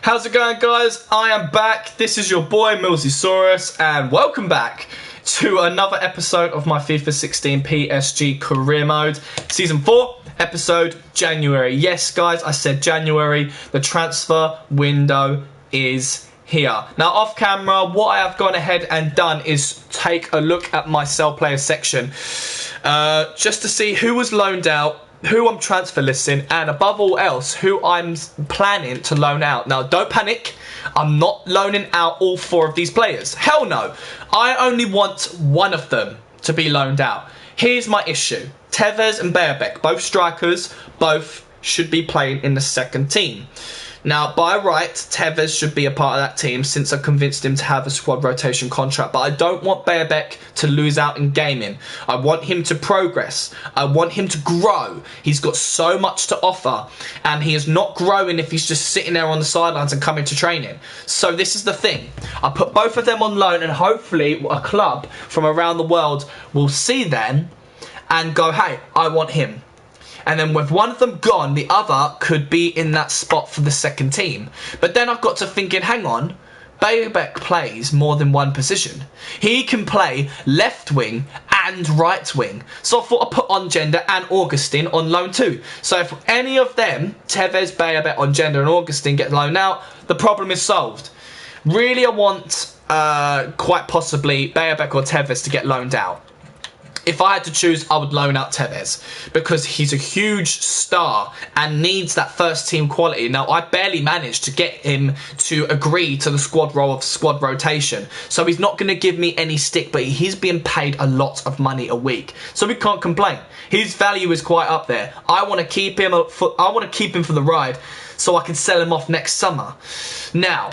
How's it going, guys? I am back. This is your boy Millsysaurus, and welcome back to another episode of my FIFA 16 PSG career mode, season 4, episode January. Yes, guys, I said January. The transfer window is here. Now, off camera, what I have gone ahead and done is take a look at my sell player section, just to see who was loaned out, who I'm transfer listing, and above all else, who I'm planning to loan out. Now, don't panic. I'm not loaning out all 4 of these players. Hell no. I only want one of them to be loaned out. Here's my issue. Tevez and Berbek, both strikers, both should be playing in the second team. Now, by right, Tevez should be a part of that team since I convinced him to have a squad rotation contract. But I don't want Berbek to lose out in gaming. I want him to progress. I want him to grow. He's got so much to offer. And he is not growing if he's just sitting there on the sidelines and coming to training. So this is the thing. I put both of them on loan, and hopefully a club from around the world will see them and go, hey, I want him. And then with one of them gone, the other could be in that spot for the second team. But then I've got to thinking, hang on, Berbek plays more than one position. He can play left wing and right wing. So I thought I'd put Ongender and Augustin on loan too. So if any of them, Tevez, Berbek, Ongender and Augustin get loaned out, the problem is solved. Really, I want quite possibly Berbek or Tevez to get loaned out. If I had to choose, I would loan out Tevez because he's a huge star and needs that first team quality. Now, I barely managed to get him to agree to the squad role of squad rotation. So he's not going to give me any stick, but he's being paid a lot of money a week. So we can't complain. His value is quite up there. I want to keep him for the ride so I can sell him off next summer. Now,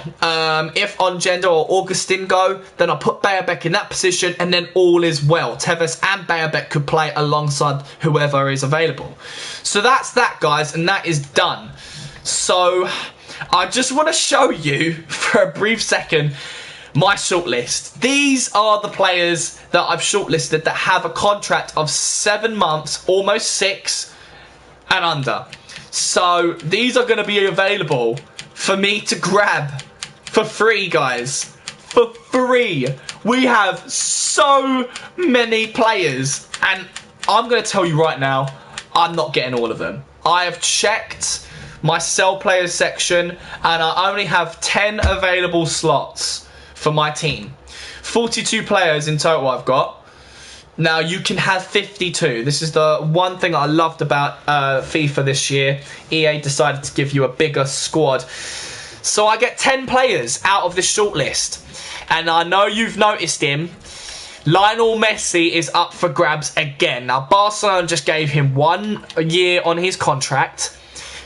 if Ongender or Augustin go, then I'll put Berbek in that position, and then all is well. Tevez and Berbek could play alongside whoever is available. So that's that, guys, and that is done. So I just want to show you for a brief second my shortlist. These are the players that I've shortlisted that have a contract of 7 months, almost 6, and under. So these are going to be available for me to grab for free, guys. For free. We have so many players, and I'm going to tell you right now, I'm not getting all of them. I have checked my sell players section, and I only have 10 available slots for my team. 42 players in total I've got. Now, you can have 52. This is the one thing I loved about FIFA this year. EA decided to give you a bigger squad. So I get 10 players out of this shortlist. And I know you've noticed him. Lionel Messi is up for grabs again. Now, Barcelona just gave him 1 year on his contract.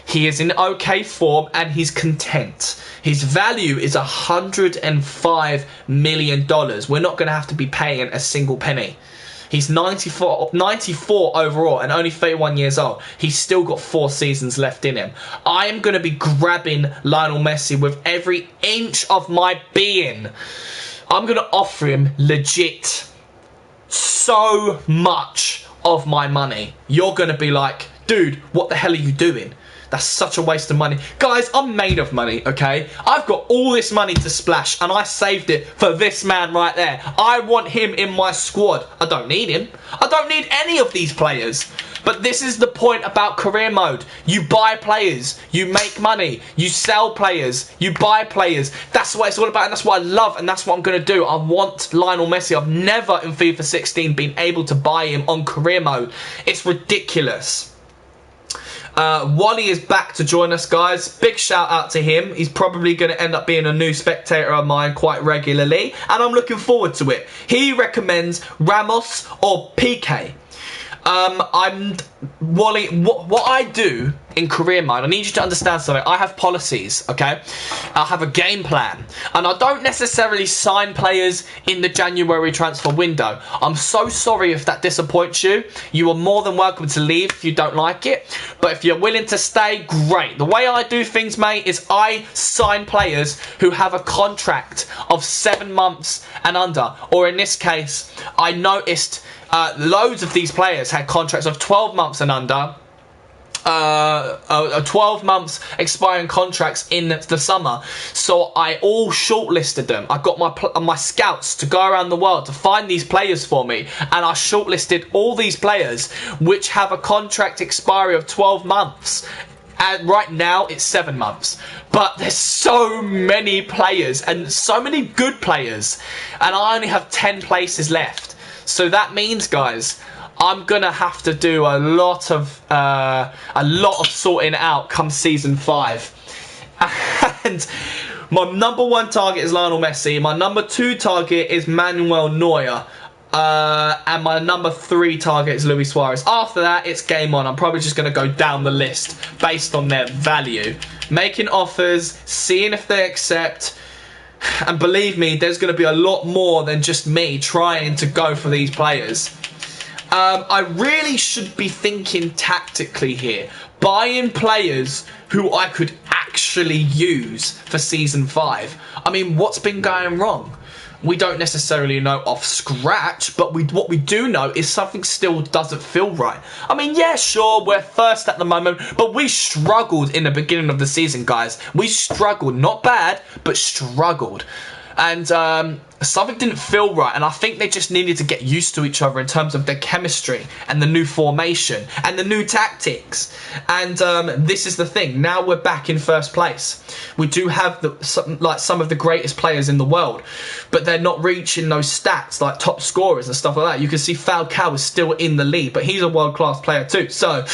He is in okay form and he's content. His value is $105 million. We're not going to have to be paying a single penny. He's 94 overall and only 31 years old. He's still got 4 seasons left in him. I am going to be grabbing Lionel Messi with every inch of my being. I'm going to offer him legit so much of my money. You're going to be like, dude, what the hell are you doing? That's such a waste of money. Guys, I'm made of money, okay? I've got all this money to splash, and I saved it for this man right there. I want him in my squad. I don't need him. I don't need any of these players. But this is the point about career mode. You buy players. You make money. You sell players. You buy players. That's what it's all about, and that's what I love, and that's what I'm going to do. I want Lionel Messi. I've never in FIFA 16 been able to buy him on career mode. It's ridiculous. Wally is back to join us, guys. Big shout out to him. He's probably going to end up being a new spectator of mine quite regularly, and I'm looking forward to it. He recommends Ramos or PK. Wally, what I do in career mode, I need you to understand something. I have policies, okay? I have a game plan, and I don't necessarily sign players in the January transfer window. I'm so sorry if that disappoints you. You are more than welcome to leave if you don't like it, but if you're willing to stay, great. The way I do things, mate, is I sign players who have a contract of 7 months and under, or in this case, I noticed loads of these players had contracts of 12 months and under, 12 months expiring contracts in the summer. So I all shortlisted them. I got my scouts to go around the world to find these players for me, and I shortlisted all these players which have a contract expiry of 12 months. And right now it's 7 months, but there's so many players and so many good players, and I only have 10 places left. So that means, guys, I'm gonna have to do a lot of sorting out come season 5. And my number 1 target is Lionel Messi. My number 2 target is Manuel Neuer. And my number 3 target is Luis Suarez. After that, it's game on. I'm probably just going to go down the list based on their value. Making offers, seeing if they accept. And believe me, there's going to be a lot more than just me trying to go for these players. I really should be thinking tactically here. Buying players who I could actually use for Season 5. I mean, what's been going wrong? We don't necessarily know off scratch, but what we do know is something still doesn't feel right. I mean, yeah, sure, we're first at the moment, but we struggled in the beginning of the season, guys. We struggled, not bad, but struggled. And something didn't feel right, and I think they just needed to get used to each other in terms of their chemistry and the new formation and the new tactics. And this is the thing. Now we're back in first place. We do have some of the greatest players in the world, but they're not reaching those stats like top scorers and stuff like that. You can see Falcao is still in the lead, but he's a world-class player too. So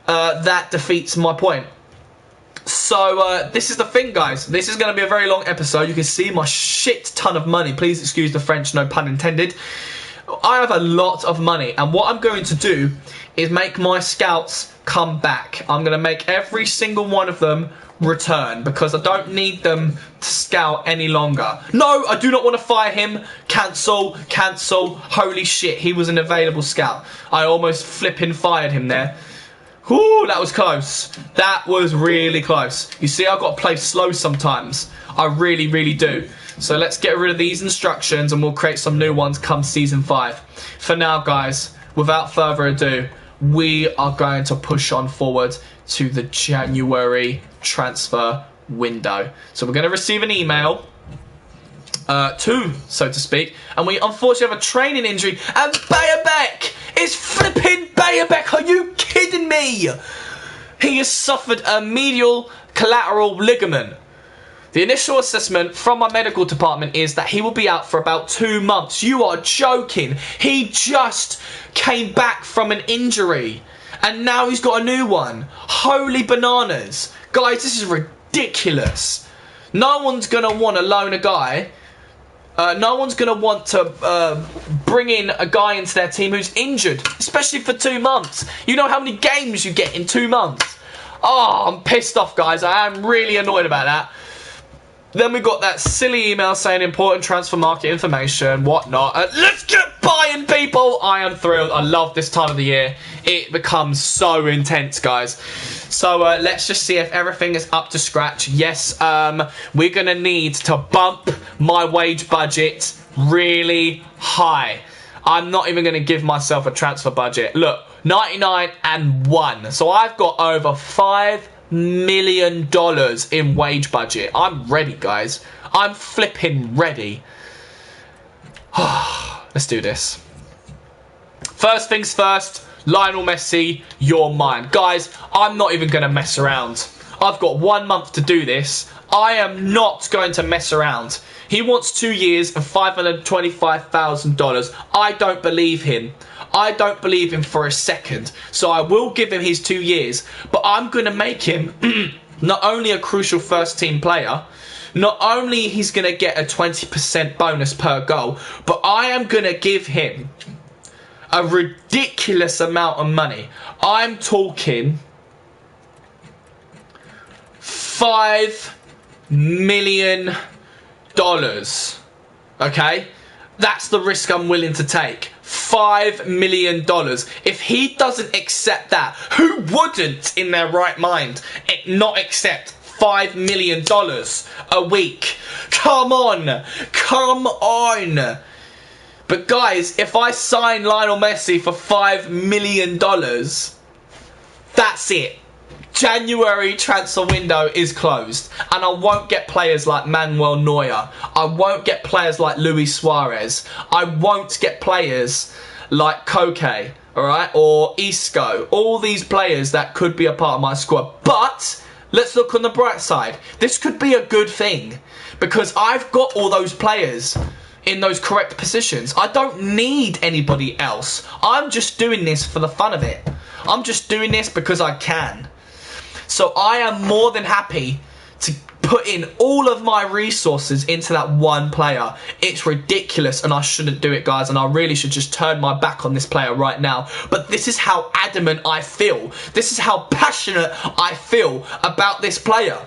that defeats my point. So this is the thing, guys. This is going to be a very long episode. You can see my shit ton of money. Please excuse the French, no pun intended. I have a lot of money, and what I'm going to do is make my scouts come back. I'm going to make every single one of them return because I don't need them to scout any longer. No, I do not want to fire him. Cancel, cancel. Holy shit, he was an available scout. I almost flipping fired him there. Whoo, that was close. That was really close. You see, I've got to play slow sometimes. I really, really do. So let's get rid of these instructions and we'll create some new ones come Season 5. For now, guys, without further ado, we are going to push on forward to the January transfer window. So we're going to receive an email. So to speak, and we unfortunately have a training injury, and Bayerbeck is flipping Bayerbeck. Are you kidding me? He has suffered a medial collateral ligament. The initial assessment from my medical department is that he will be out for about 2 months. You are joking. He just came back from an injury, and now he's got a new one. Holy bananas. Guys, this is ridiculous. No one's going to want to loan a guy. No one's going to want to bring in a guy into their team who's injured, especially for 2 months. You know how many games you get in 2 months? Oh, I'm pissed off, guys. I am really annoyed about that. Then we got that silly email saying important transfer market information, whatnot. Let's get buying, people. I am thrilled. I love this time of the year. It becomes so intense, guys. So let's just see if everything is up to scratch. Yes, we're going to need to bump my wage budget really high. I'm not even going to give myself a transfer budget. Look, 99 and 1. So I've got over $5 million in wage budget. I'm ready, guys. I'm flipping ready. Let's do this. First things first, Lionel Messi, you're mine. Guys, I'm not even going to mess around. I've got 1 month to do this. I am not going to mess around. He wants 2 years and $525,000. I don't believe him. I don't believe him for a second. So I will give him his 2 years, but I'm going to make him not only a crucial first team player, not only he's going to get a 20% bonus per goal, but I am going to give him a ridiculous amount of money. I'm talking $5 million. Okay? That's the risk I'm willing to take. $5 million. If he doesn't accept that, who wouldn't in their right mind not accept $5 million a week? Come on. Come on. But guys, if I sign Lionel Messi for $5 million, That's it. January transfer window is closed, and I won't get players like Manuel Neuer. I won't get players like Luis Suarez. I won't get players like Koke, alright, or Isco. All these players that could be a part of my squad. But let's look on the bright side. This could be a good thing, because I've got all those players in those correct positions. I don't need anybody else. I'm just doing this for the fun of it. I'm just doing this because I can. So I am more than happy to put in all of my resources into that one player. It's ridiculous, and I shouldn't do it, guys, and I really should just turn my back on this player right now. But this is how adamant I feel. This is how passionate I feel about this player.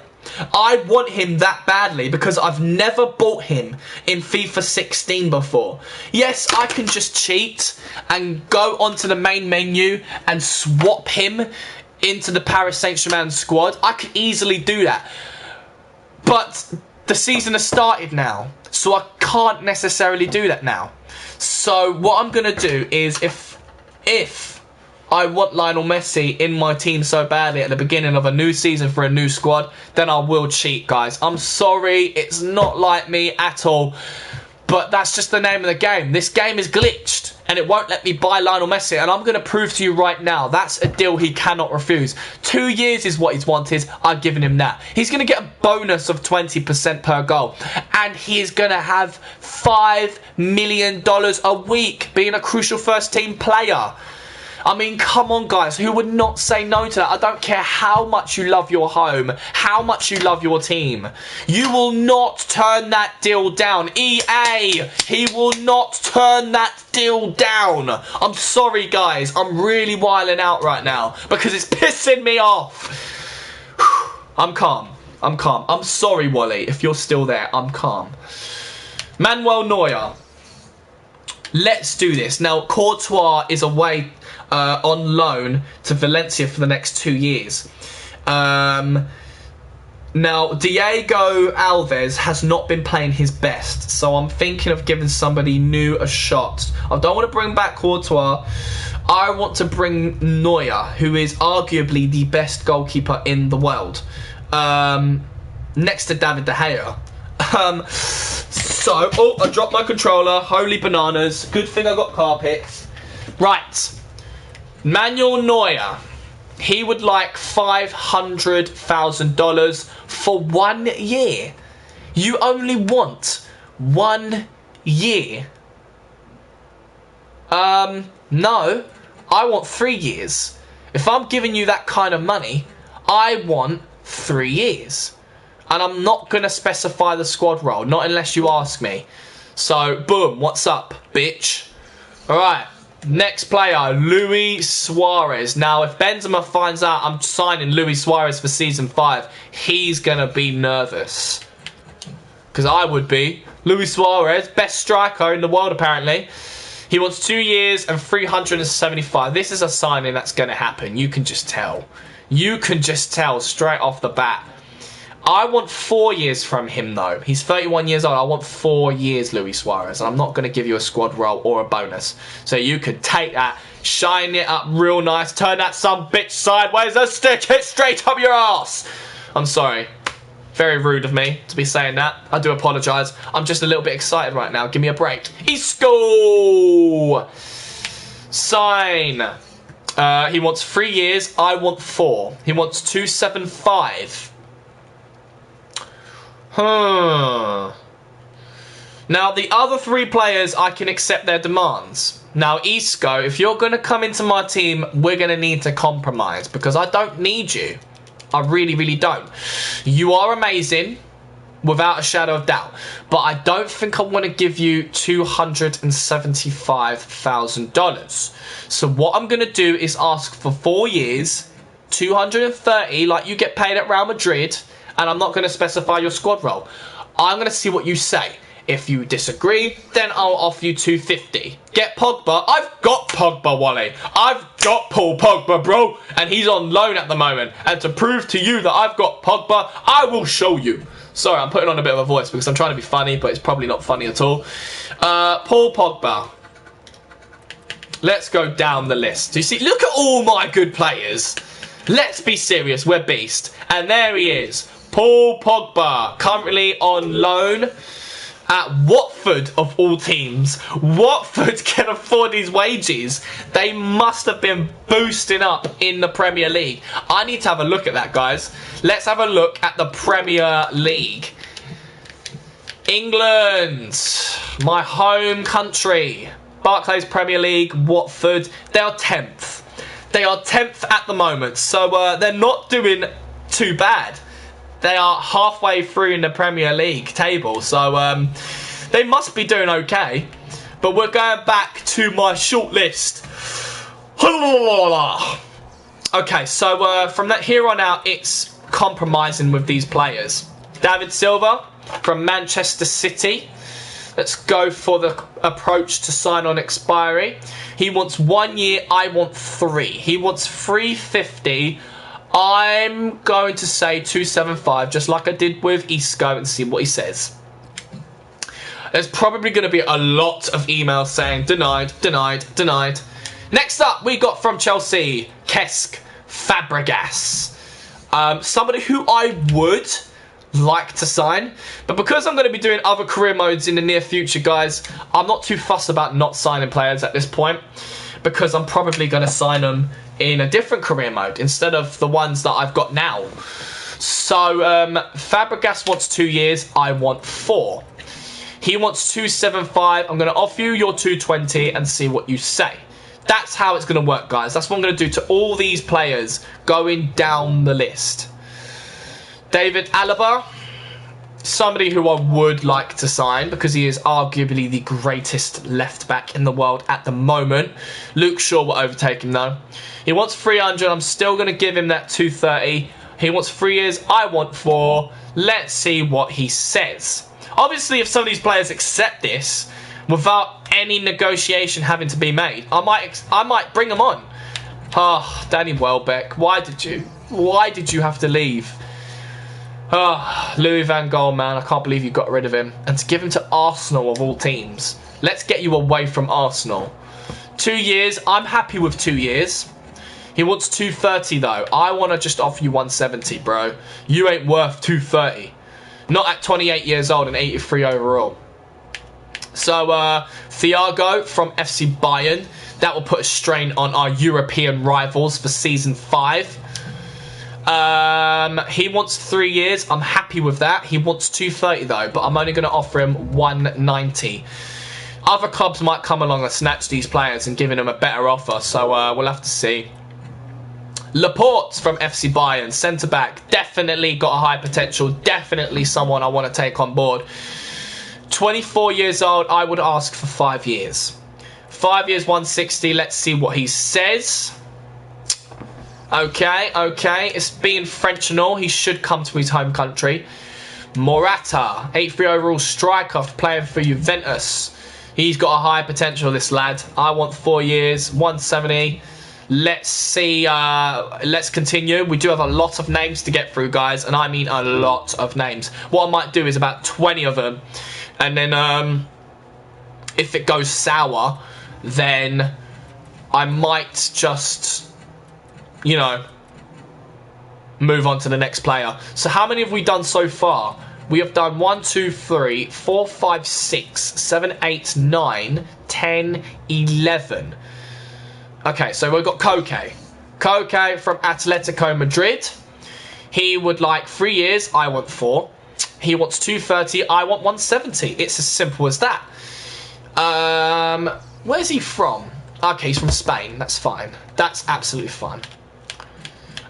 I want him that badly because I've never bought him in FIFA 16 before. Yes, I can just cheat and go onto the main menu and swap him into the Paris Saint-Germain squad. I could easily do that. But the season has started now, so I can't necessarily do that now. So what I'm going to do is, if I want Lionel Messi in my team so badly at the beginning of a new season for a new squad, then I will cheat, guys. I'm sorry, it's not like me at all. But that's just the name of the game. This game is glitched, and it won't let me buy Lionel Messi. And I'm going to prove to you right now, that's a deal he cannot refuse. 2 years is what he's wanted. I've given him that. He's going to get a bonus of 20% per goal. And he's going to have $5 million a week being a crucial first-team player. I mean, come on, guys. Who would not say no to that? I don't care how much you love your home, how much you love your team. You will not turn that deal down. EA, he will not turn that deal down. I'm sorry, guys. I'm really wiling out right now because it's pissing me off. I'm calm. I'm calm. I'm sorry, Wally, if you're still there. I'm calm. Manuel Neuer. Let's do this. Now, Courtois is away on loan to Valencia for the next 2 years. Now, Diego Alves has not been playing his best, so I'm thinking of giving somebody new a shot. I don't want to bring back Courtois. I want to bring Neuer, who is arguably the best goalkeeper in the world, next to David De Gea. Oh, I dropped my controller. Holy bananas. Good thing I got carpets. Right. Manuel Neuer. He would like $500,000 for 1 year. You only want 1 year. No. I want 3 years. If I'm giving you that kind of money, I want 3 years. And I'm not going to specify the squad role, not unless you ask me. So, boom, what's up, bitch? Alright, next player, Luis Suarez. Now, if Benzema finds out I'm signing Luis Suarez for Season 5, he's going to be nervous. Because I would be. Luis Suarez, best striker in the world, apparently. He wants 2 years and 375. This is a signing that's going to happen. You can just tell. You can just tell straight off the bat. I want 4 years from him, though. He's 31 years old. I want 4 years, Luis Suarez. And I'm not going to give you a squad role or a bonus. So you could take that, shine it up real nice, turn that some bitch sideways and stick it straight up your ass. I'm sorry. Very rude of me to be saying that. I do apologise. I'm just a little bit excited right now. Give me a break. Isco! Sign. He wants 3 years. I want 4. He wants 275. Now, the other 3 players, I can accept their demands. Now, Isco, if you're going to come into my team, we're going to need to compromise because I don't need you. I really, really don't. You are amazing, without a shadow of doubt. But I don't think I want to give you $275,000. So what I'm going to do is ask for 4 years, 230, like you get paid at Real Madrid, and I'm not going to specify your squad role. I'm going to see what you say. If you disagree, then I'll offer you 250. Get Pogba. I've got Pogba, Wally. I've got Paul Pogba, bro. And he's on loan at the moment. And to prove to you that I've got Pogba, I will show you. Sorry, I'm putting on a bit of a voice because I'm trying to be funny, but it's probably not funny at all. Paul Pogba. Let's go down the list. You see, look at all my good players. Let's be serious, we're beast. And there he is, Paul Pogba, currently on loan at Watford of all teams. Watford can afford his wages. They must have been boosting up in the Premier League. I need to have a look at that, guys. Let's have a look at the Premier League. England, my home country. Barclays Premier League, Watford. They are 10th. They are 10th at the moment, so they're not doing too bad. They are halfway through in the Premier League table, so they must be doing okay. But we're going back to my short list. Okay, so from that here on out, it's compromising with these players. David Silva from Manchester City. Let's go for the approach to sign on expiry. He wants 1 year, I want 3. He wants 350. I'm going to say 275, just like I did with Isco, and see what he says. There's probably going to be a lot of emails saying denied, denied, denied. Next up, we got from Chelsea, Cesc Fabregas. Somebody who I would like to sign, but because I'm going to be doing other career modes in the near future, guys, I'm not too fussed about not signing players at this point, because I'm probably going to sign them in a different career mode instead of the ones that I've got now. So Fabregas wants 2 years, I want 4. He wants 275. I'm going to offer you your 220 and see what you say. That's how it's going to work, guys. That's what I'm going to do to all these players going down the list. David Alaba, somebody who I would like to sign because he is arguably the greatest left back in the world at the moment. Luke Shaw will overtake him though. He wants 300. I'm still going to give him that 230. He wants 3 years. I want 4. Let's see what he says. Obviously, if some of these players accept this without any negotiation having to be made, I might bring them on. Oh, Danny Welbeck, why did you have to leave? Oh, Louis van Gaal, man, I can't believe you got rid of him. And to give him to Arsenal of all teams. Let's get you away from Arsenal. 2 years, I'm happy with 2 years. He wants 230 though. I want to just offer you 170, bro. You ain't worth 230. Not at 28 years old and 83 overall. So, Thiago from FC Bayern. That will put a strain on our European rivals for Season 5. He wants 3 years. I'm happy with that. He wants 230 though, but I'm only going to offer him 190. Other clubs might come along and snatch these players and giving them a better offer, so we'll have to see. Laporte from FC Bayern, centre-back, definitely got a high potential, definitely someone I want to take on board. 24 years old, I would ask for 5 years. 5 years, 160, let's see what he says. Okay, it's being French and all, he should come to his home country. Morata, 83 overall striker, playing for Juventus. He's got a high potential, this lad. I want 4 years, 170. Let's see, let's continue. We do have a lot of names to get through, guys, and I mean a lot of names. What I might do is about 20 of them, and then if it goes sour, then I might just, you know, move on to the next player. So how many have we done so far? We have done 1, 2, 3, 4, 5, 6, 7, 8, 9, 10, 11. Okay, so we've got Koke. Koke from Atletico Madrid. He would like 3 years, I want 4. He wants 230, I want 170. It's as simple as that. Where's he from? Okay, he's from Spain. That's fine. That's absolutely fine.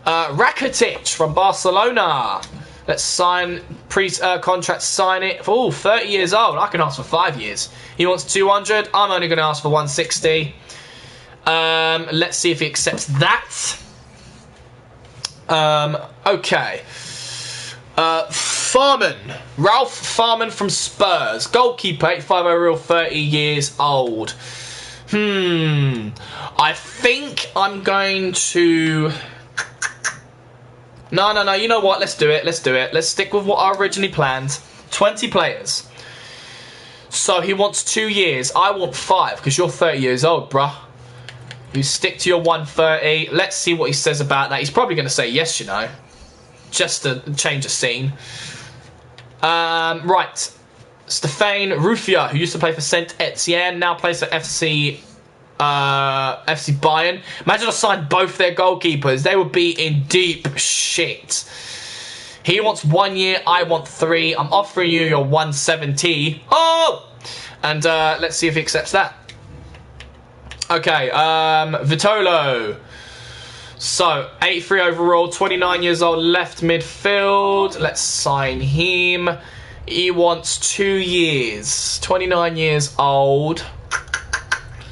Rakitic from Barcelona. Let's sign, contract, sign it. Oh, 30 years old. I can ask for 5 years. He wants 200. I'm only going to ask for 160. Let's see if he accepts that. Okay. Farman. Ralph Farman from Spurs. Goalkeeper, 85 overall, 30 years old. I think I'm going to... No, you know what? Let's do it. Let's stick with what I originally planned. 20 players. So he wants 2 years. I want 5, because you're 30 years old, bruh. You stick to your 130. Let's see what he says about that. He's probably going to say yes, you know. Just to change the scene. Right. Stéphane Ruffier, who used to play for Saint Etienne, now plays for FC Bayern. Imagine I signed both their goalkeepers. They would be in deep shit. He wants 1 year, I want 3. I'm offering you your 170. Oh! And let's see if he accepts that. Okay, Vitolo. So, 83 overall, 29 years old, left midfield. Let's sign him. He wants 2 years. 29 years old.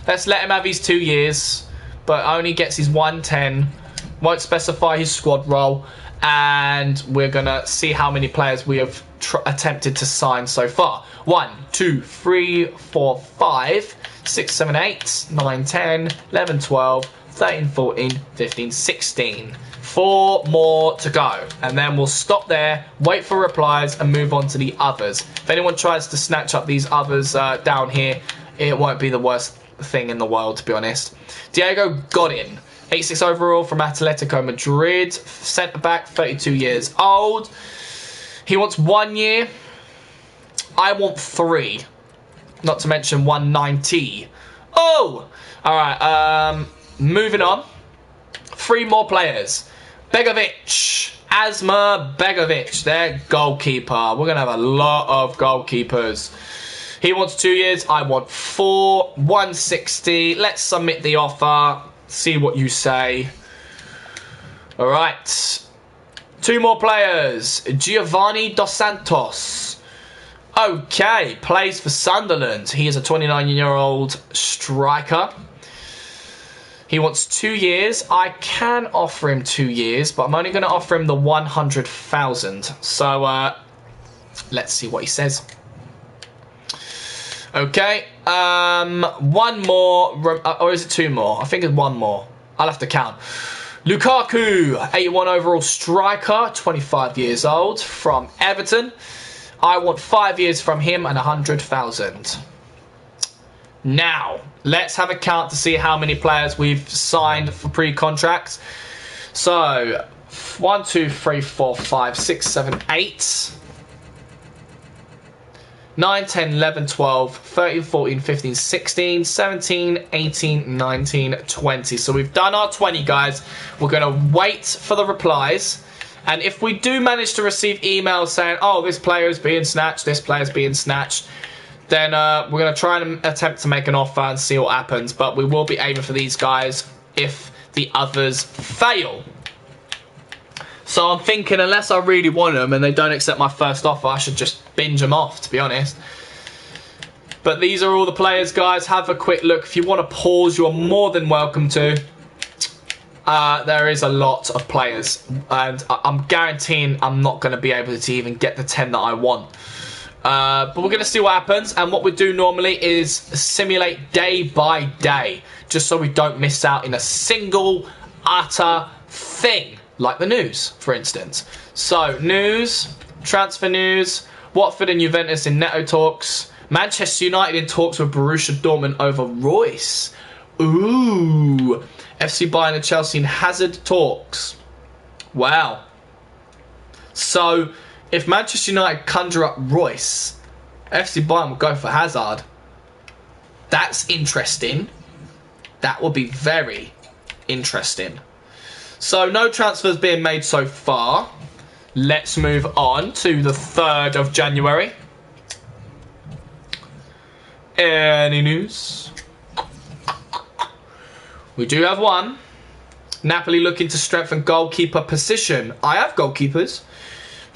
Let's let him have his 2 years, but only gets his 110. Won't specify his squad role. And we're going to see how many players we have attempted to sign so far. 1, 2, 3, 4, 5, 6, 7, 8, 9, 10, 11, 12, 13, 14, 15, 16. 4 more to go. And then we'll stop there, wait for replies, and move on to the others. If anyone tries to snatch up these others down here, it won't be the worst thing in the world, to be honest. Diego Godin. 86 overall from Atletico Madrid. Centre-back, 32 years old. He wants 1 year. I want 3. Not to mention 190. Oh! Alright, moving on. 3 more players. Begovic. Asma Begovic, their goalkeeper. We're going to have a lot of goalkeepers. He wants 2 years. I want 4. 160. Let's submit the offer. See what you say. All right. 2 more players. Giovanni Dos Santos. Okay. Plays for Sunderland. He is a 29-year-old striker. He wants 2 years. I can offer him 2 years, but I'm only going to offer him the 100,000. So let's see what he says. Okay, 1 more, or is it 2 more? I think it's 1 more. I'll have to count. Lukaku, 81 overall striker, 25 years old, from Everton. I want 5 years from him and 100,000. Now, let's have a count to see how many players we've signed for pre-contracts. So, 1, 2, 3, 4, 5, 6, 7, 8... 9, 10, 11, 12, 13, 14, 15, 16, 17, 18, 19, 20. So we've done our 20, guys. We're going to wait for the replies. And if we do manage to receive emails saying, oh, this player is being snatched, this player is being snatched, then we're going to try and attempt to make an offer and see what happens. But we will be aiming for these guys if the others fail. So I'm thinking, unless I really want them and they don't accept my first offer, I should just binge them off, to be honest. But these are all the players, guys. Have a quick look. If you want to pause, you're more than welcome to. There is a lot of players. And I'm guaranteeing I'm not going to be able to even get the 10 that I want. But we're going to see what happens. And what we do normally is simulate day by day. Just so we don't miss out in a single, utter thing. Like the news, for instance. So, news, transfer news, Watford and Juventus in Neto talks, Manchester United in talks with Borussia Dortmund over Royce. Ooh, FC Bayern and Chelsea in Hazard talks. Wow. So, if Manchester United conjure up Royce, FC Bayern will go for Hazard. That's interesting. That will be very interesting. So, no transfers being made so far. Let's move on to the 3rd of January. Any news? We do have one. Napoli looking to strengthen goalkeeper position. I have goalkeepers,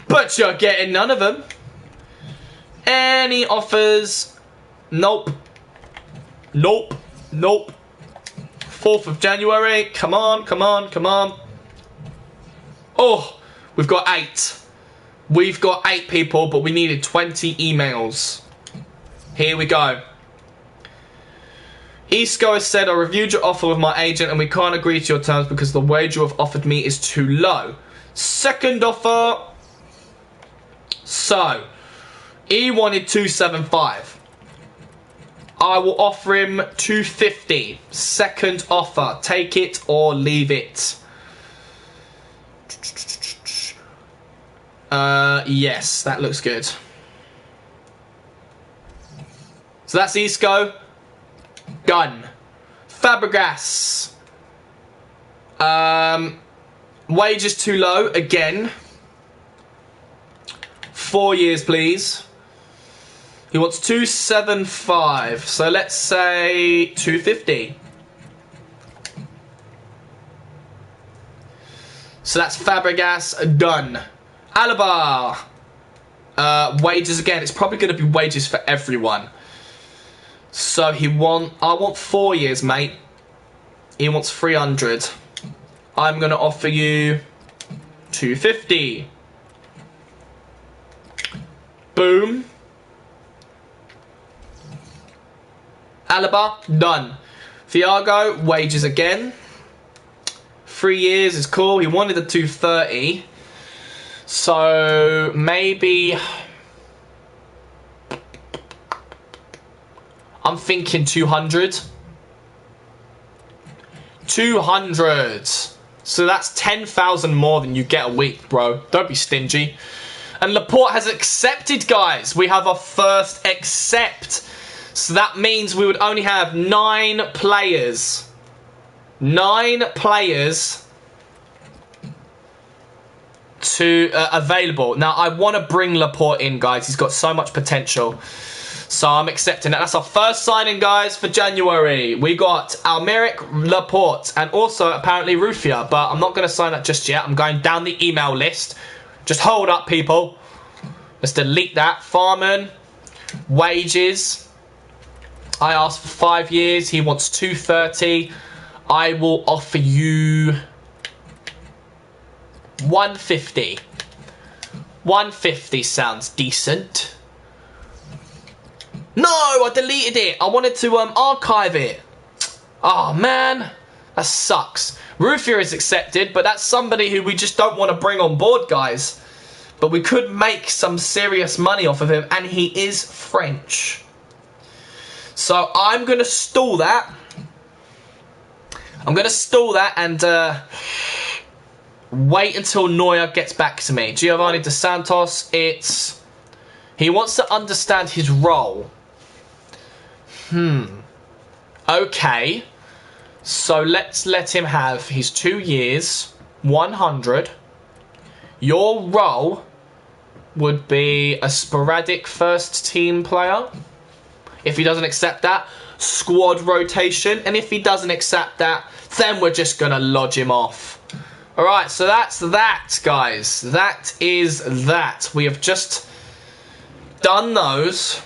but you're getting none of them. Any offers? Nope. Nope. Nope. 4th of January. Come on, come on, come on. Oh, we've got 8. We've got 8 people, but we needed 20 emails. Here we go. Isco has said, I reviewed your offer with my agent and we can't agree to your terms because the wage you have offered me is too low. Second offer. So, he wanted 275. I will offer him 250. Second offer. Take it or leave it. Yes, that looks good. So that's Isco. Done. Fabregas. Wages too low again. 4 years, please. He wants 275. So let's say 250. So that's Fabregas done. Alaba. Wages again. It's probably going to be wages for everyone. So I want 4 years, mate. He wants 300. I'm going to offer you 250. Boom. Alaba, done. Thiago, wages again. 3 years is cool. He wanted the 230. So maybe I'm thinking 200. 200. So that's 10,000 more than you get a week, bro. Don't be stingy. And Laporte has accepted, guys. We have our first accept. So that means we would only have 9 players. 9 players to available. Now, I want to bring Laporte in, guys. He's got so much potential. So I'm accepting that. That's our first signing, guys, for January. We got Almeric, Laporte, and also apparently Rufia. But I'm not going to sign that just yet. I'm going down the email list. Just hold up, people. Let's delete that. Farman, wages. I asked for 5 years. He wants 230. I will offer you 150. 150 sounds decent. No, I deleted it. I wanted to archive it. Oh, man. That sucks. Rufia is accepted, but that's somebody who we just don't want to bring on board, guys. But we could make some serious money off of him, and he is French. So I'm going to stall that. I'm going to stall that and wait until Neuer gets back to me. Giovanni Dos Santos, he wants to understand his role. Okay. So let's let him have his 2 years, 100. Your role would be a sporadic first team player. If he doesn't accept that, squad rotation. And if he doesn't accept that, then we're just going to lodge him off. Alright, so that's that, guys. That is that. We have just done those.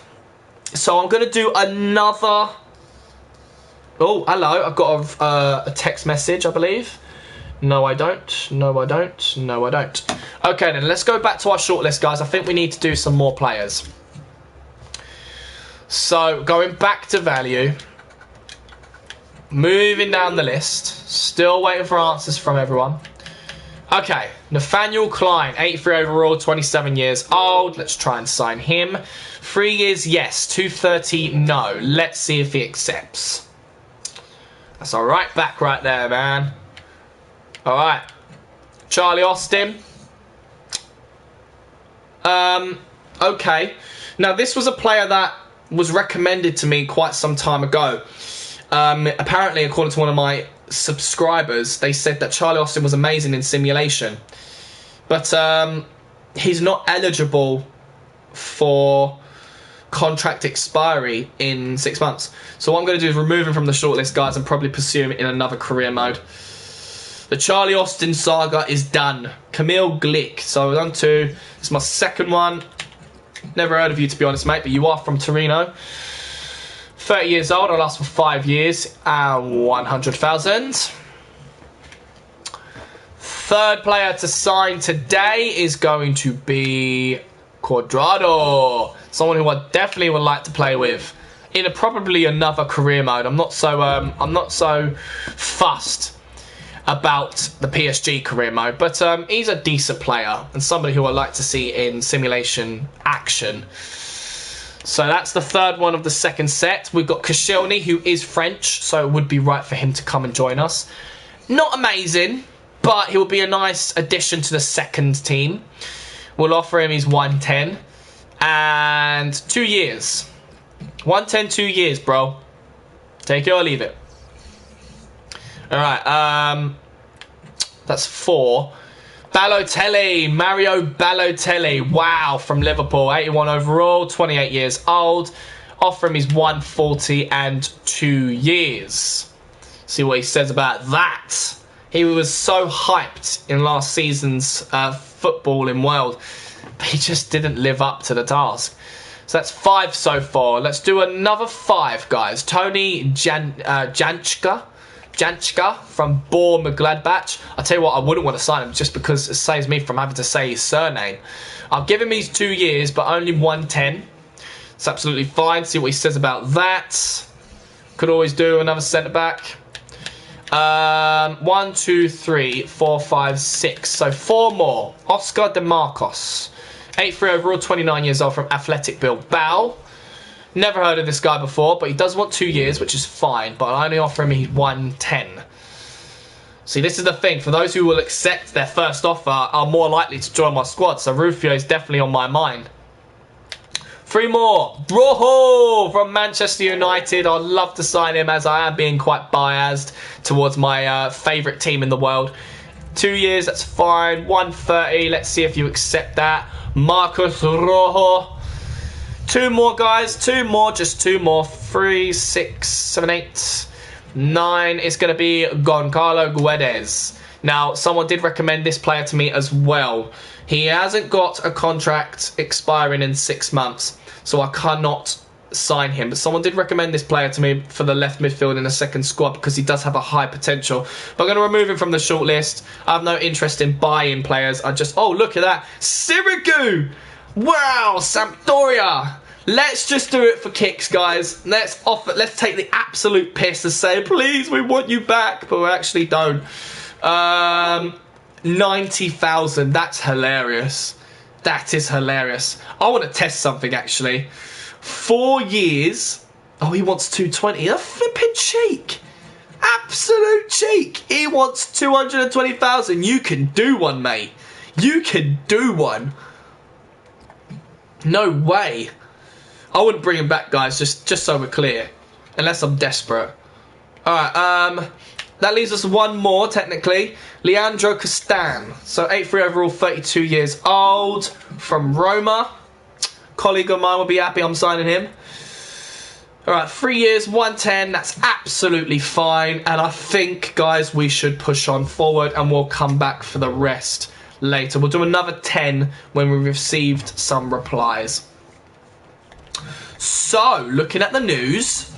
So I'm going to do another... Oh, hello. I've got a text message, I believe. No, I don't. No, I don't. No, I don't. Okay, then let's go back to our shortlist, guys. I think we need to do some more players. So, going back to value. Moving down the list. Still waiting for answers from everyone. Okay, Nathaniel Klein, 83 overall, 27 years old. Let's try and sign him. 3 years, yes. 230, no. Let's see if he accepts. That's a right back right there, man. Alright. Charlie Austin. Okay. Now, this was a player that was recommended to me quite some time ago. Apparently, according to one of my subscribers, they said that Charlie Austin was amazing in simulation. But he's not eligible for contract expiry in 6 months. So what I'm going to do is remove him from the shortlist, guys, and probably pursue him in another career mode. The Charlie Austin saga is done. Camille Glick. So we're on to... This is my second one. Never heard of you, to be honest, mate, but you are from Torino. 30 years old. I'll ask for 5 years and 100,000. Third player to sign today is going to be Cuadrado. Someone who I definitely would like to play with in probably another career mode. I'm not so fussed about the PSG career mode, but he's a decent player and somebody who I like to see in simulation action. So that's the third one of the second set. We've got Koscielny, who is French, so it would be right for him to come and join us. Not amazing, but he will be a nice addition to the second team. We'll offer him his 110 and 2 years. 110, 2 years, bro. Take it or leave it. All right, that's 4. Balotelli, Mario Balotelli. Wow, from Liverpool. 81 overall, 28 years old. Offer him his 140 and 2 years. See what he says about that. He was so hyped in last season's footballing world, but he just didn't live up to the task. So that's 5 so far. Let's do another 5, guys. Tony Janchka from Bournemouth. I'll tell you what, I wouldn't want to sign him just because it saves me from having to say his surname. I'll give him his 2 years, but only 110. It's absolutely fine. See what he says about that. Could always do another centre-back. 1, 2, 3, 4, 5, 6. So 4 more. Oscar De Marcos. 83 overall, 29 years old, from Athletic Bilbao. Never heard of this guy before, but he does want 2 years, which is fine. But I only offer him his 110. See, this is the thing. For those who will accept their first offer are more likely to join my squad. So Rufio is definitely on my mind. 3 more. Rojo from Manchester United. I'd love to sign him, as I am being quite biased towards my favourite team in the world. 2 years, that's fine. 130. Let's see if you accept that. Marcos Rojo. 2 more, guys. 2 more. Just 2 more. 3, 6, 7, 8, 9. It's going to be Goncalo Guedes. Now, someone did recommend this player to me as well. He hasn't got a contract expiring in 6 months, so I cannot sign him. But someone did recommend this player to me for the left midfield in the second squad because he does have a high potential. But I'm going to remove him from the shortlist. I have no interest in buying players. I just... Oh, look at that. Sirigu! Wow, Sampdoria. Let's just do it for kicks, guys. Let's take the absolute piss and say, please, we want you back. But we actually don't. 90,000. That's hilarious. That is hilarious. I want to test something, actually. 4 years. Oh, he wants 220. A flipping cheek. Absolute cheek. He wants 220,000. You can do one, mate. You can do one. No way. I wouldn't bring him back, guys, just so we're clear. Unless I'm desperate. Alright, that leaves us 1 more, technically. Leandro Castan. So 83 overall, 32 years old. From Roma. Colleague of mine will be happy I'm signing him. Alright, 3 years, 110. That's absolutely fine. And I think, guys, we should push on forward and we'll come back for the rest later. We'll do another 10 when we've received some replies. So, looking at the news,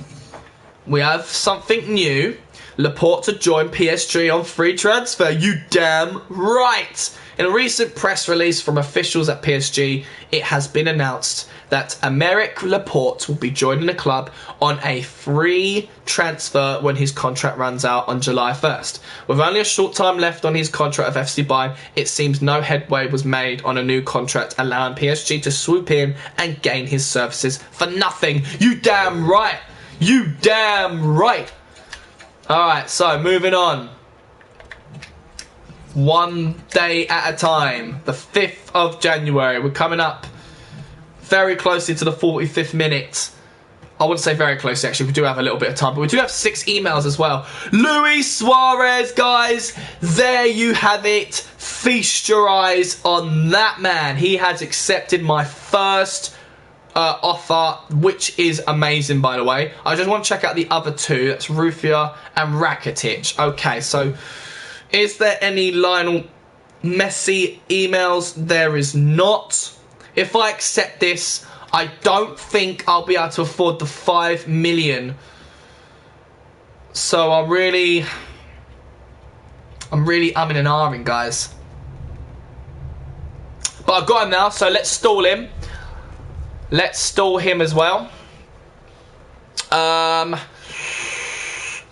we have something new. Laporte to join PSG on free transfer. You damn right. In a recent press release from officials at PSG, it has been announced that Aymeric Laporte will be joining the club on a free transfer when his contract runs out on July 1st. With only a short time left on his contract of FC Bayern, it seems no headway was made on a new contract, allowing PSG to swoop in and gain his services for nothing. You damn right. You damn right. Alright, so moving on. 1 day at a time. The 5th of January. We're coming up very closely to the 45th minute. I wouldn't say very closely, actually. We do have a little bit of time, but we do have 6 emails as well. Luis Suarez, guys. There you have it. Feast your eyes on that man. He has accepted my first offer, which is amazing, by the way. I just want to check out the other 2. That's Rufia and Rakitic. Okay, so is there any Lionel Messi emails? There is not. If I accept this, I don't think I'll be able to afford the 5 million. So I'm really umming and ahhing, guys. But I've got him now, so let's stall him. Let's stall him as well.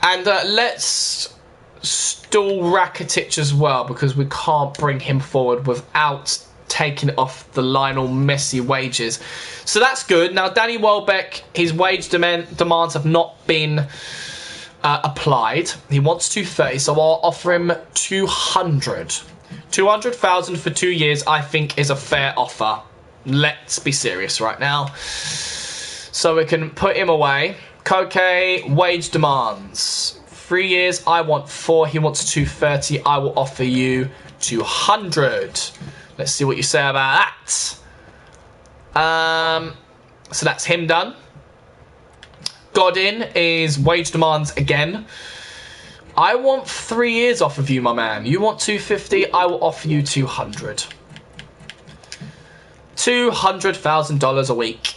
Let's stall Rakitic as well, because we can't bring him forward without taking it off the Lionel Messi wages. So that's good. Now, Danny Welbeck, his wage demands have not been applied. He wants 230, so I'll offer him 200. 200,000 for 2 years, I think, is a fair offer. Let's be serious right now. So we can put him away. Koke, wage demands. 3 years, I want 4. He wants 230. I will offer you 200. Let's see what you say about that. So that's him done. Godin is wage demands again. I want 3 years off of you, my man. You want 250, I will offer you 200. $200,000 a week.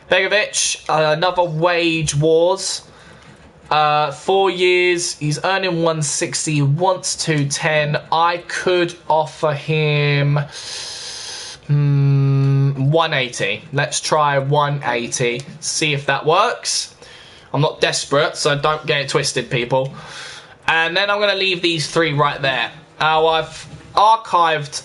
Begovic, another wage wars. 4 years, he's earning 160, wants 210. I could offer him 180. Let's try 180. See if that works. I'm not desperate, so don't get it twisted, people. And then I'm going to leave these 3 right there. Now, I've archived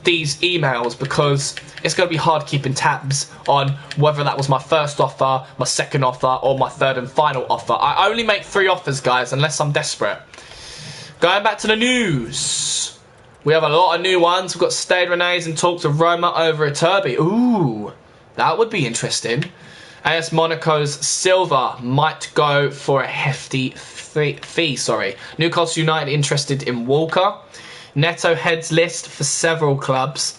these emails because it's going to be hard keeping tabs on whether that was my first offer, my second offer, or my third and final offer. I only make 3 offers, guys, unless I'm desperate. Going back to the news. We have a lot of new ones. We've got Stade Rennais in talks of Roma over Iturbi. Ooh, that would be interesting. AS Monaco's Silva might go for a hefty fee. Newcastle United interested in Walker. Neto heads list for several clubs.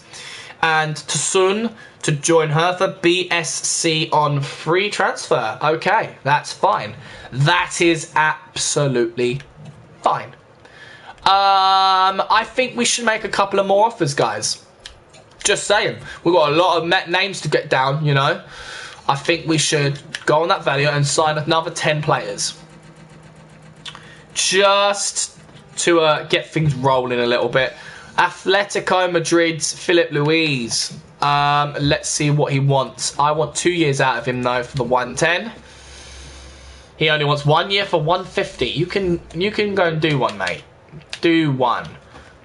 And Tosun to join Hertha. BSC on free transfer. Okay, that's fine. That is absolutely fine. I think we should make a couple of more offers, guys. Just saying. We've got a lot of names to get down, you know. I think we should go on that value and sign another 10 players. Just to get things rolling a little bit. Atletico Madrid's Philip Luis. Let's see what he wants. I want 2 years out of him, though, for the 110. He only wants 1 year for 150. You can go and do one, mate. Do one.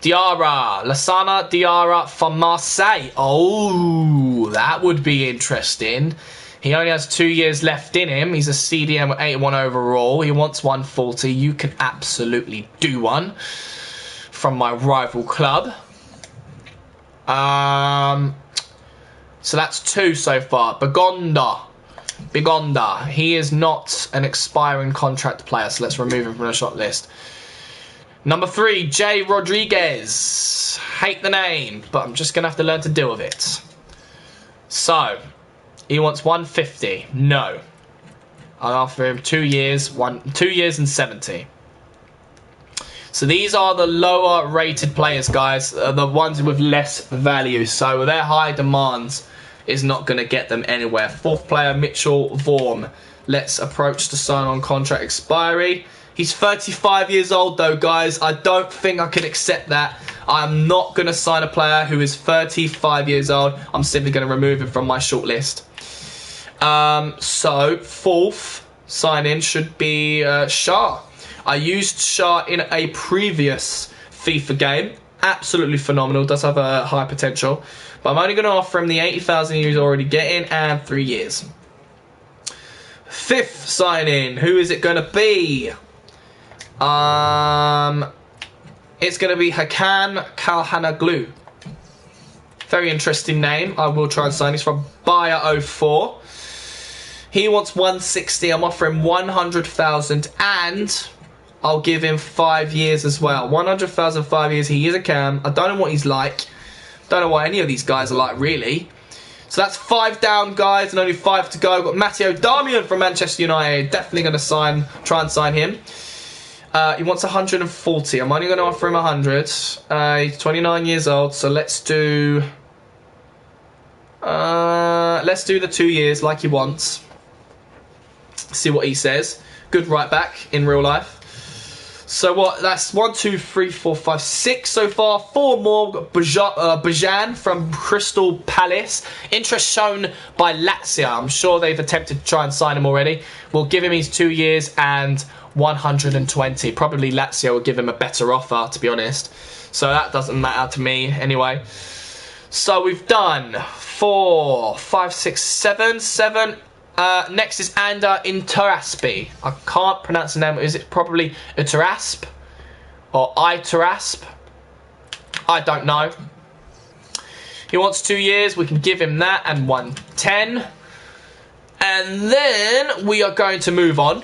Diarra. Lassana Diarra from Marseille. Oh, that would be interesting. He only has 2 years left in him. He's a CDM with 81 overall. He wants 140. You can absolutely do one from my rival club. So that's 2 so far. Bigonda. He is not an expiring contract player, so let's remove him from the shot list. Number 3, J. Rodriguez. Hate the name, but I'm just going to have to learn to deal with it. So, he wants 150. No. I'll offer him 2 years, 2 years and 70. So these are the lower rated players, guys. The ones with less value. So their high demands is not going to get them anywhere. 4th player, Mitchell Vorm. Let's approach the sign-on contract expiry. He's 35 years old, though, guys. I don't think I can accept that. I'm not going to sign a player who is 35 years old. I'm simply going to remove him from my shortlist. So, 4th sign-in should be Shah. I used Shah in a previous FIFA game. Absolutely phenomenal. Does have a high potential. But I'm only going to offer him the 80,000 he's already getting and 3 years. 5th sign-in. Who is it going to be? It's going to be Hakan Kalhanoglu. Very interesting name. I will try and sign. He's from Bayer 04. He wants 160. I'm offering 100,000 and I'll give him 5 years as well. 100,000, 5 years. He is a cam. I don't know what he's like. Don't know what any of these guys are like, really. So that's 5 down, guys, and only 5 to go. Got Matteo Darmian from Manchester United. Definitely going to try and sign him. He wants 140. I'm only going to offer him 100. He's 29 years old, so let's do the 2 years like he wants. See what he says. Good right back in real life. So what? That's 1, 2, 3, 4, 5, 6 so far. 4 more. We've got Bajan from Crystal Palace. Interest shown by Lazio. I'm sure they've attempted to try and sign him already. We'll give him his 2 years and 120. Probably Lazio will give him a better offer, to be honest. So that doesn't matter to me anyway. So we've done 4, 5, 6, 7. Next is Ander Interaspi. I can't pronounce the name. Is it probably Interasp or Itarasp? I don't know. He wants 2 years. We can give him that and 110. And then we are going to move on.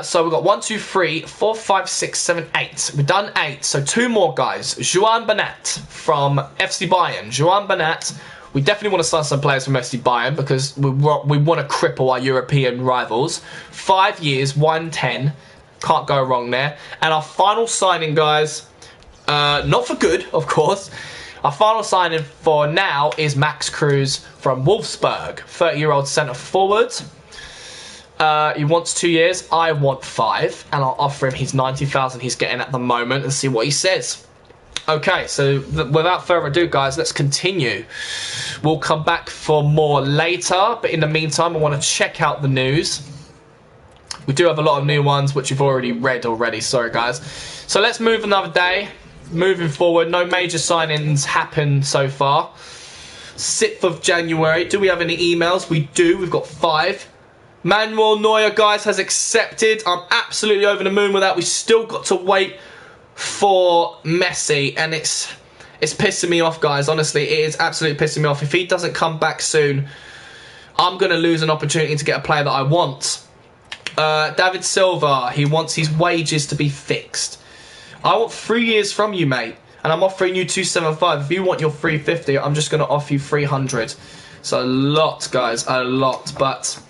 So we've got 1, 2, 3, 4, 5, 6, 7, 8. We've done 8. So 2 more guys. Juan Bernat from FC Bayern. Juan Bernat. We definitely want to sign some players from FC Bayern because we want to cripple our European rivals. 5 years, 110. Can't go wrong there. And our final signing, guys, not for good, of course. Our final signing for now is Max Cruz from Wolfsburg. 30-year-old centre forward. He wants 2 years. I want 5. And I'll offer him his 90,000 he's getting at the moment and see what he says. Okay, so without further ado, guys, let's continue. We'll come back for more later, but in the meantime, I want to check out the news. We do have a lot of new ones, which you've already read already. Sorry, guys. So let's move another day. Moving forward, no major signings happened so far. 6th of January. Do we have any emails? We do. We've got 5. Manuel Neuer, guys, has accepted. I'm absolutely over the moon with that. We still got to wait for Messi, and it's pissing me off, guys. Honestly, it is absolutely pissing me off. If he doesn't come back soon, I'm going to lose an opportunity to get a player that I want. David Silva, he wants his wages to be fixed. I want 3 years from you, mate, and I'm offering you 275. If you want your 350, I'm just going to offer you 300. So a lot, guys, a lot, but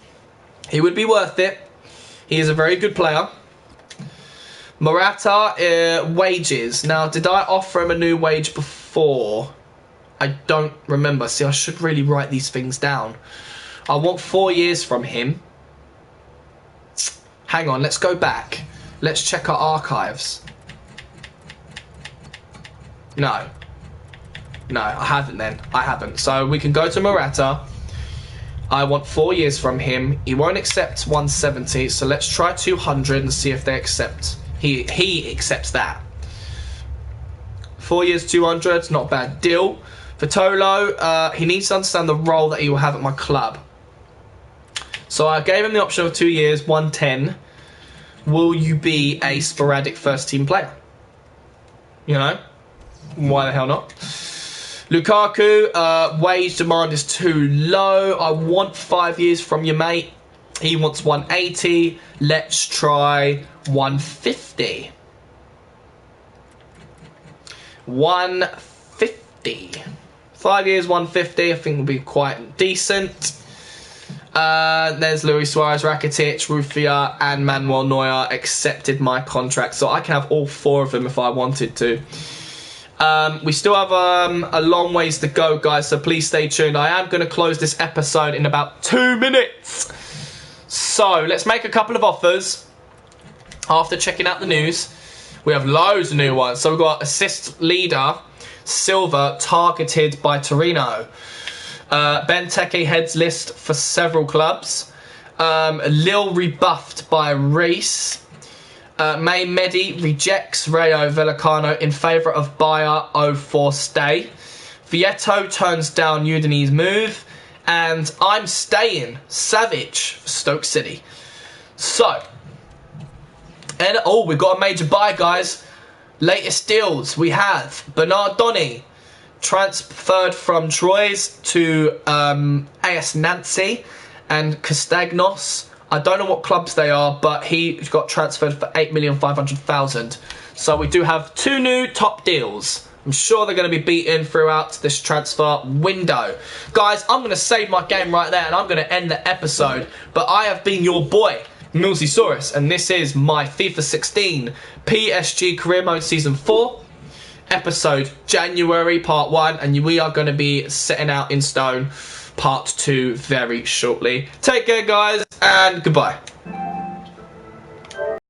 he would be worth it. He is a very good player. Morata, wages. Now, did I offer him a new wage before? I don't remember. See, I should really write these things down. I want 4 years from him. Hang on, let's go back. Let's check our archives. No. No, I haven't then. I haven't. So we can go to Morata. I want 4 years from him. He won't accept 170, so let's try 200 and see if they accept. He accepts that. 4 years, 200, not a bad deal. Vitolo, he needs to understand the role that he will have at my club. So I gave him the option of 2 years, 110. Will you be a sporadic first team player? You know? Why the hell not? Lukaku, wage demand is too low. I want 5 years from you, mate. He wants 180. Let's try 150. 150. 5 years, 150. I think will be quite decent. There's Luis Suarez, Rakitic, Rufia, and Manuel Neuer accepted my contract, so I can have all 4 of them if I wanted to. We still have a long ways to go, guys, so please stay tuned. I am going to close this episode in about 2 minutes. So, let's make a couple of offers after checking out the news. We have loads of new ones. So, we've got assist leader, Silva, targeted by Torino. Benteke heads list for several clubs. Lille rebuffed by Reese. May Medi rejects Rayo Vallecano in favour of Bayer 04 stay. Vieto turns down Udini's move. And I'm staying Savage for Stoke City. So, and we've got a major buy, guys. Latest deals. We have Bernard Donny transferred from Troyes to AS Nancy, and Castagnos. I don't know what clubs they are, but he got transferred for 8,500,000. So we do have 2 new top deals. I'm sure they're going to be beaten throughout this transfer window. Guys, I'm going to save my game right there and I'm going to end the episode. But I have been your boy, Milzysaurus, and this is my FIFA 16 PSG Career Mode Season 4. Episode January Part 1, and we are going to be setting out in stone Part 2 very shortly. Take care, guys, and goodbye.